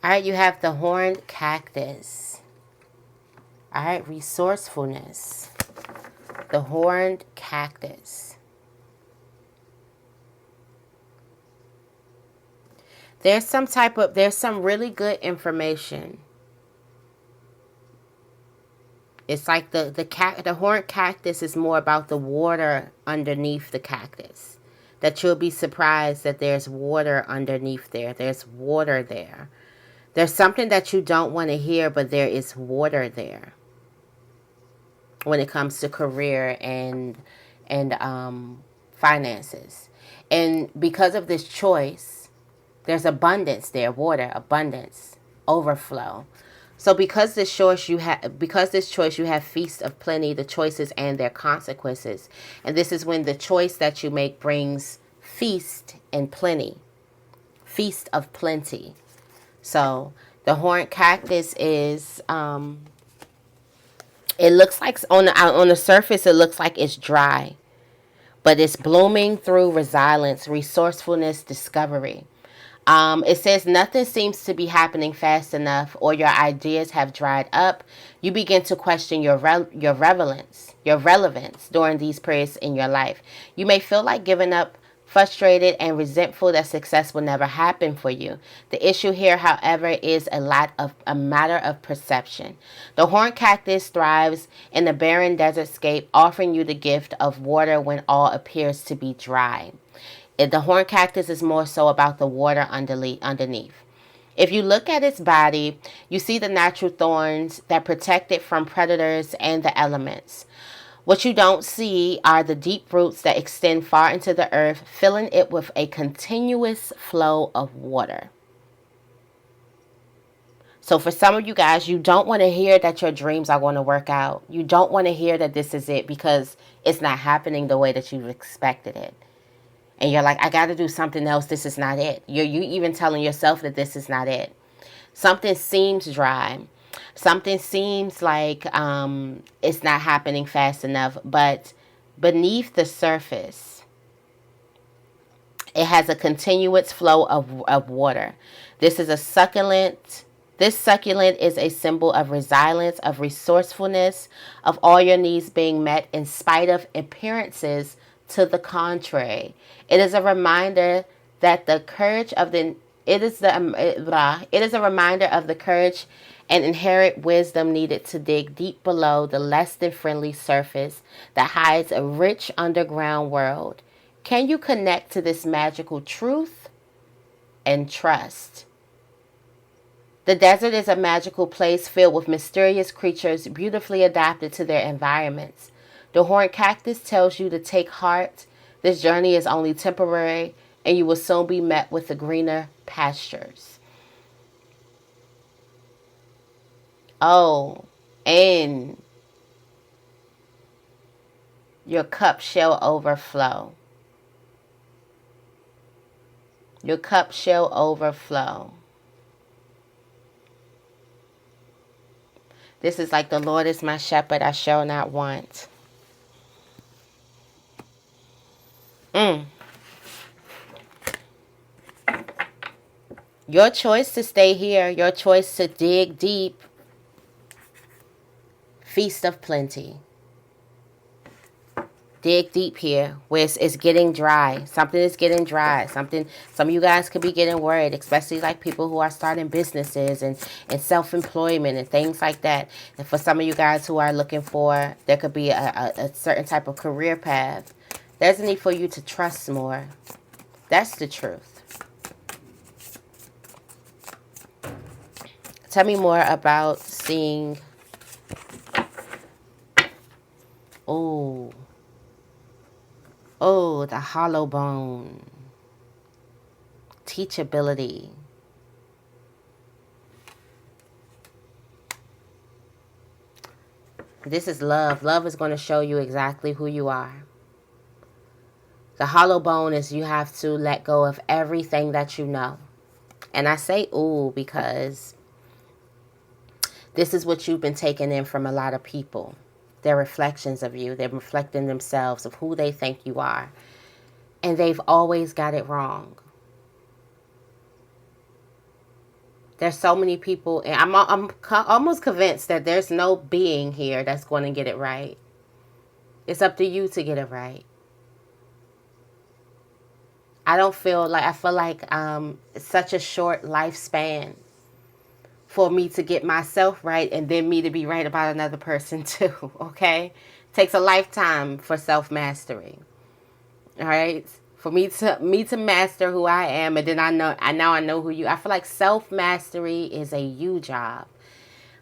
All right, you have the horned cactus. All right, resourcefulness. The horned cactus. There's some really good information. It's like the horned cactus is more about the water underneath the cactus. That you'll be surprised that there's water underneath there. There's water there. There's something that you don't want to hear, but there is water there when it comes to career and finances. And because of this choice, there's abundance there, water, abundance, overflow. So because this choice you have feast of plenty, the choices and their consequences. And this is when the choice that you make brings feast and plenty. Feast of plenty. So the horned cactus is it looks like on the surface it looks like it's dry, but it's blooming through resilience, resourcefulness, discovery. It says nothing seems to be happening fast enough, or your ideas have dried up. You begin to question your relevance during these periods in your life. You may feel like giving up, frustrated and resentful that success will never happen for you. The issue here, however, is a matter of perception. The horned cactus thrives in the barren desert scape, offering you the gift of water when all appears to be dry. The horned cactus is more so about the water underneath. If you look at its body, you see the natural thorns that protect it from predators and the elements. What you don't see are the deep roots that extend far into the earth, filling it with a continuous flow of water. So for some of you guys, you don't want to hear that your dreams are going to work out. You don't want to hear that this is it because it's not happening the way that you've expected it. And you're like, I got to do something else. This is not it. You even telling yourself that this is not it. Something seems dry. Something seems like it's not happening fast enough. But beneath the surface, it has a continuous flow of water. This is a succulent. This succulent is a symbol of resilience, of resourcefulness, of all your needs being met in spite of appearances to the contrary. It is a reminder that the courage of the it is a reminder of the courage and inherent wisdom needed to dig deep below the less than friendly surface that hides a rich underground world. Can you connect to this magical truth and trust? The desert is a magical place filled with mysterious creatures beautifully adapted to their environments. The horned cactus tells you to take heart. This journey is only temporary, and you will soon be met with the greener pastures. Oh, and your cup shall overflow. Your cup shall overflow. This is like the Lord is my shepherd, I shall not want. Your choice to stay here, your choice to dig deep. Feast of plenty. Dig deep here where it's getting dry. Something is getting dry. Some of you guys could be getting worried, especially like people who are starting businesses and self-employment and things like that. And for some of you guys who are looking for, there could be a certain type of career path. There's a need for you to trust more. That's the truth. Tell me more about seeing. Oh, the hollow bone. Teachability. This is love. Love is going to show you exactly who you are. The hollow bone is you have to let go of everything that you know. And I say ooh because this is what you've been taking in from a lot of people. They're reflections of you. They're reflecting themselves of who they think you are. And they've always got it wrong. There's so many people, and I'm almost convinced that there's no being here that's going to get it right. It's up to you to get it right. I feel like it's such a short lifespan for me to get myself right and then me to be right about another person too, okay? It takes a lifetime for self-mastery, all right? For me to master who I am, and then I know who you. I feel like self-mastery is a you job.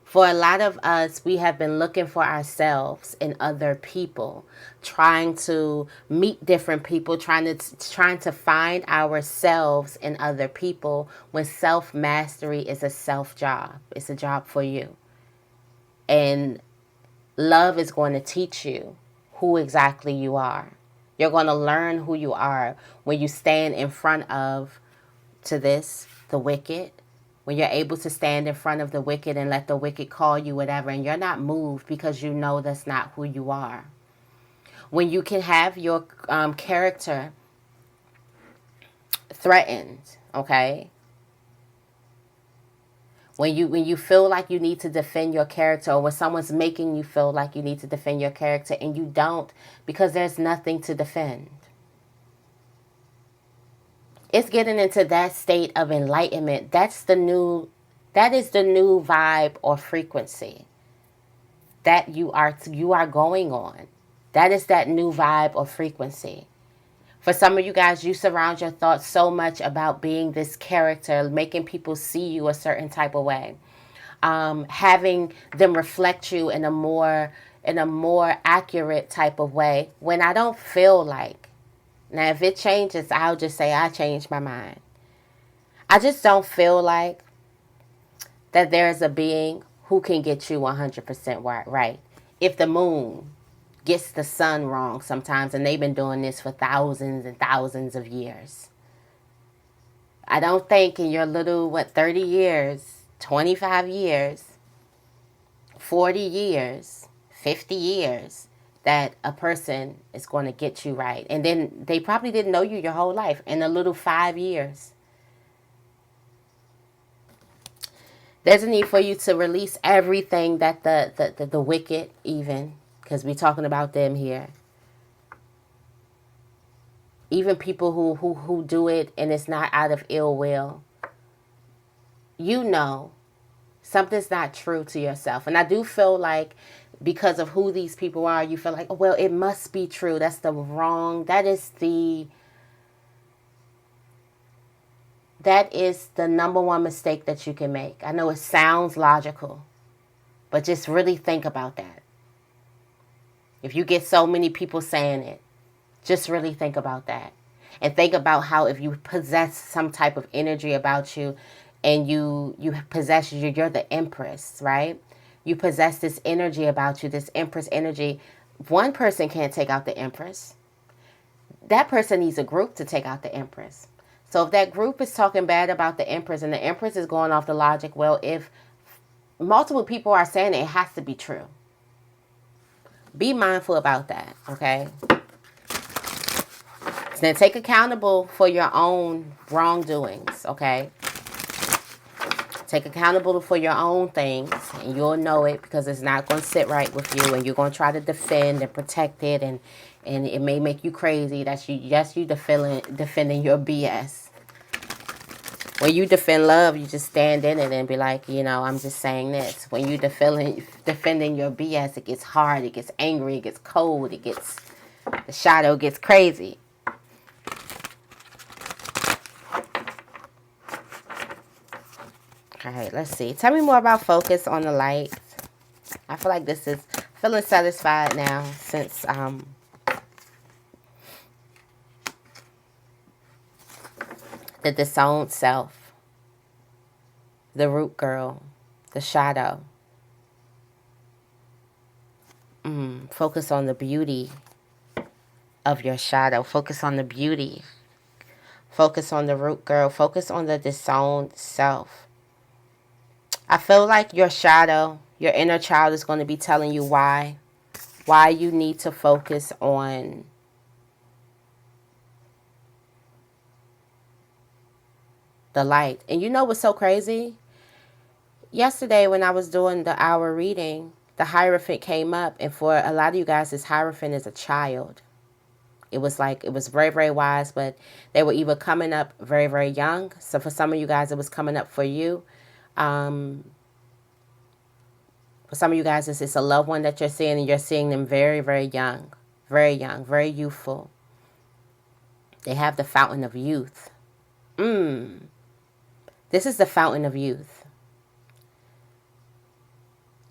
For a lot of us, we have been looking for ourselves in other people, trying to meet different people, trying to find ourselves in other people, when self-mastery is a self job. It's a job for you. And love is going to teach you who exactly you are. You're going to learn who you are when you stand in front of, the wicked. When you're able to stand in front of the wicked and let the wicked call you whatever, and you're not moved because you know that's not who you are. When you can have your character threatened, okay? When you feel like you need to defend your character, or when someone's making you feel like you need to defend your character and you don't, because there's nothing to defend. It's getting into that state of enlightenment. That is the new vibe or frequency that you are going on. That is that new vibe or frequency. For some of you guys, you surround your thoughts so much about being this character, making people see you a certain type of way, having them reflect you in a more accurate type of way. When I don't feel like, now if it changes, I'll just say I changed my mind. I just don't feel like that there's a being who can get you 100% right. If the moon gets the sun wrong sometimes, and they've been doing this for thousands and thousands of years, I don't think in your little, 30 years, 25 years, 40 years, 50 years, that a person is going to get you right. And then they probably didn't know you your whole life. In a little 5 years, there's a need for you to release everything that the wicked, even, because we're talking about them here. Even people who do it and it's not out of ill will. You know something's not true to yourself. And I do feel like because of who these people are, you feel like, oh, well, it must be true. That is the number one mistake that you can make. I know it sounds logical, but just really think about that. If you get so many people saying it, just really think about that. And think about how if you possess some type of energy about you, and you're the Empress, right? You possess this energy about you, this Empress energy. One person can't take out the Empress. That person needs a group to take out the Empress. So if that group is talking bad about the Empress, and the Empress is going off the logic, well, if multiple people are saying it has to be true. Be mindful about that, okay? Then take accountable for your own wrongdoings, okay? Take accountable for your own things, and you'll know it, because it's not going to sit right with you, and you're going to try to defend and protect it, and it may make you crazy. That's you defending your BS. When you defend love, you just stand in it and be like, I'm just saying this. When you defending your BS, it gets hard, it gets angry, it gets cold, the shadow gets crazy. All right, let's see. Tell me more about focus on the light. I feel like this is feeling satisfied now since the disowned self, the root girl, the shadow. Focus on the beauty of your shadow. Focus on the beauty. Focus on the root girl. Focus on the disowned self. I feel like your shadow, your inner child, is going to be telling you why you need to focus on the light. And you know what's so crazy? Yesterday when I was doing the hour reading, the Hierophant came up, and for a lot of you guys, this Hierophant is a child. It was very, very wise, but they were either coming up very, very young. So for some of you guys, it was coming up for you. For some of you guys, it's a loved one that you're seeing, and you're seeing them very, very young, very youthful. They have the fountain of youth. This is the fountain of youth.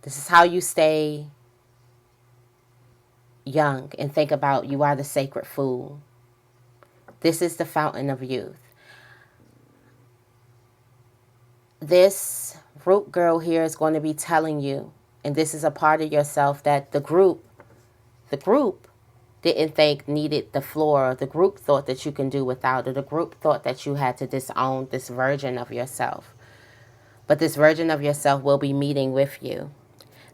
This is how you stay young and think about you are the sacred fool. This is the fountain of youth. This root girl here is going to be telling you, and this is a part of yourself that the group didn't think needed the floor. The group thought that you can do without it. The group thought that you had to disown this version of yourself. But this version of yourself will be meeting with you.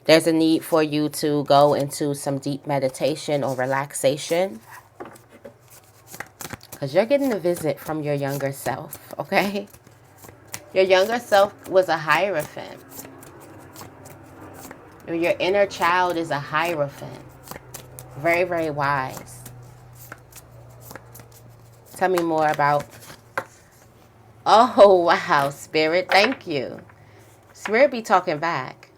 There's a need for you to go into some deep meditation or relaxation, because you're getting a visit from your younger self, okay? Your younger self was a Hierophant. Your inner child is a Hierophant. Very, very wise. Tell me more about... Oh, wow, Spirit. Thank you. Spirit be talking back.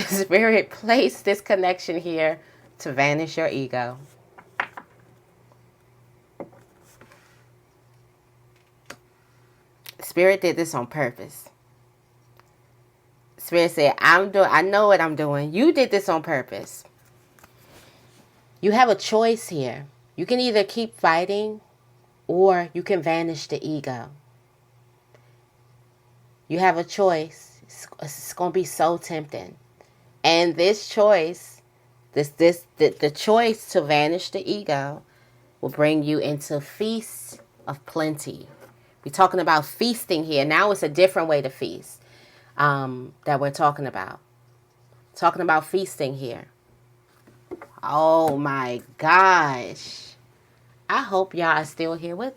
Spirit, place this connection here to vanish your ego. Spirit did this on purpose. Spirit said, I know what I'm doing. You did this on purpose. You have a choice here. You can either keep fighting or you can vanish the ego. You have a choice. It's going to be so tempting. And this choice, the choice to vanish the ego will bring you into feasts of plenty. We're talking about feasting here. Now it's a different way to feast that we're talking about. Talking about feasting here. Oh my gosh. I hope y'all are still here with...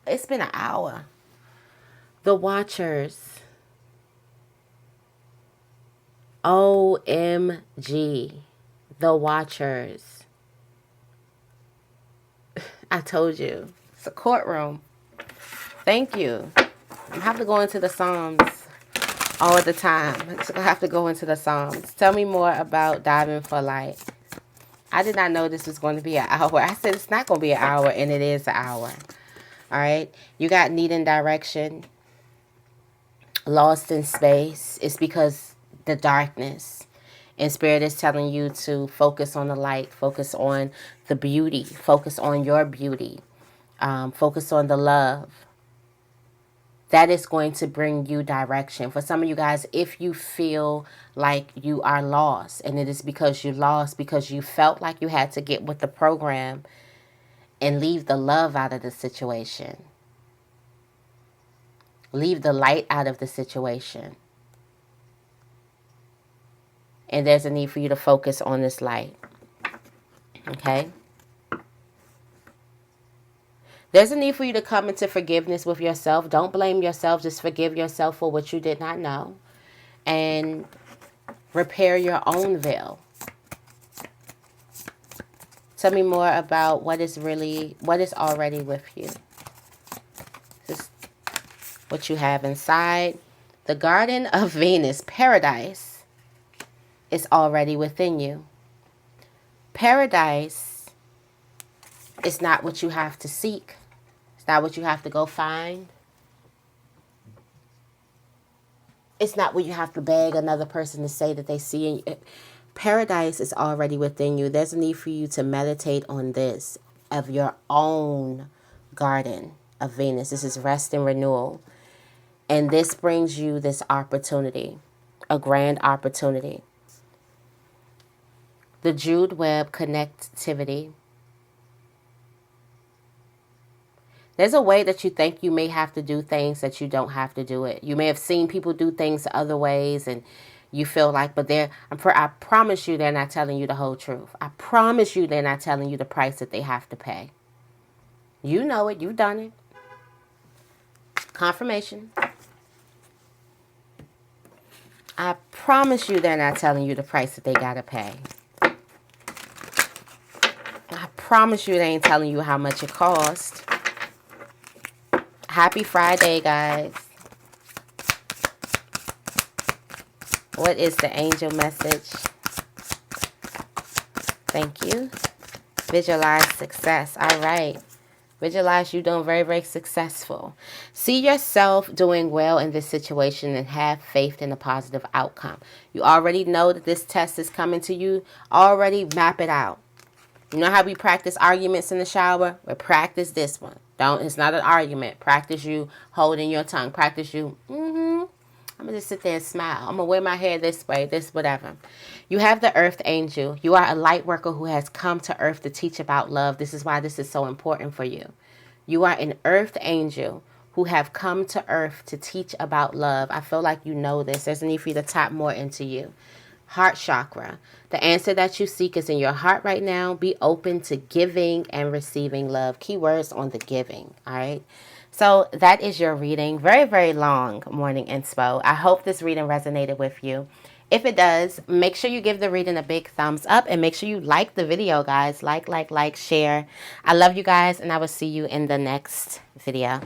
It's been an hour. The Watchers. OMG. The Watchers. I told you. It's a courtroom. Thank you. I have to go into the Psalms all the time. I have to go into the Psalms. Tell me more about Diving for Light. I did not know this was going to be an hour. I said it's not going to be an hour, and it is an hour. All right. You got needing direction. Lost in space. It's because the darkness. And Spirit is telling you to focus on the light. Focus on the beauty. Focus on your beauty. Focus on the love. That is going to bring you direction. For some of you guys, if you feel like you are lost, and it is because you lost because you felt like you had to get with the program and leave the love out of the situation. Leave the light out of the situation. And there's a need for you to focus on this light. Okay? There's a need for you to come into forgiveness with yourself. Don't blame yourself. Just forgive yourself for what you did not know. And repair your own veil. Tell me more about what is already with you. This is what you have inside. The Garden of Venus, paradise, is already within you. Paradise is not what you have to seek. It's not what you have to go find. It's not what you have to beg another person to say that they see in you. Paradise is already within you. There's a need for you to meditate on this, of your own garden of Venus. This is rest and renewal. And this brings you this opportunity, a grand opportunity. The Jude Web connectivity. There's a way that you think you may have to do things that you don't have to do it. You may have seen people do things other ways and you feel like, but I promise you they're not telling you the whole truth. I promise you they're not telling you the price that they have to pay. You know it. You've done it. Confirmation. I promise you they're not telling you the price that they got to pay. I promise you they ain't telling you how much it cost. Happy Friday, guys. What is the angel message? Thank you. Visualize success. All right. Visualize you doing very, very successful. See yourself doing well in this situation and have faith in a positive outcome. You already know that this test is coming to you. Already map it out. You know how we practice arguments in the shower? Well, practice this one. It's not an argument. Practice you holding your tongue. Practice you, I'm going to just sit there and smile. I'm going to wear my hair this way, this whatever. You have the earth angel. You are a light worker who has come to earth to teach about love. This is why this is so important for you. You are an earth angel who have come to earth to teach about love. I feel like you know this. There's a need for you to tap more into you. Heart chakra. The answer that you seek is in your heart right now. Be open to giving and receiving love. Keywords on the giving. All right. So that is your reading. Very, very long morning inspo. I hope this reading resonated with you. If it does, make sure you give the reading a big thumbs up and make sure you like the video, guys. Like, share. I love you guys, and I will see you in the next video.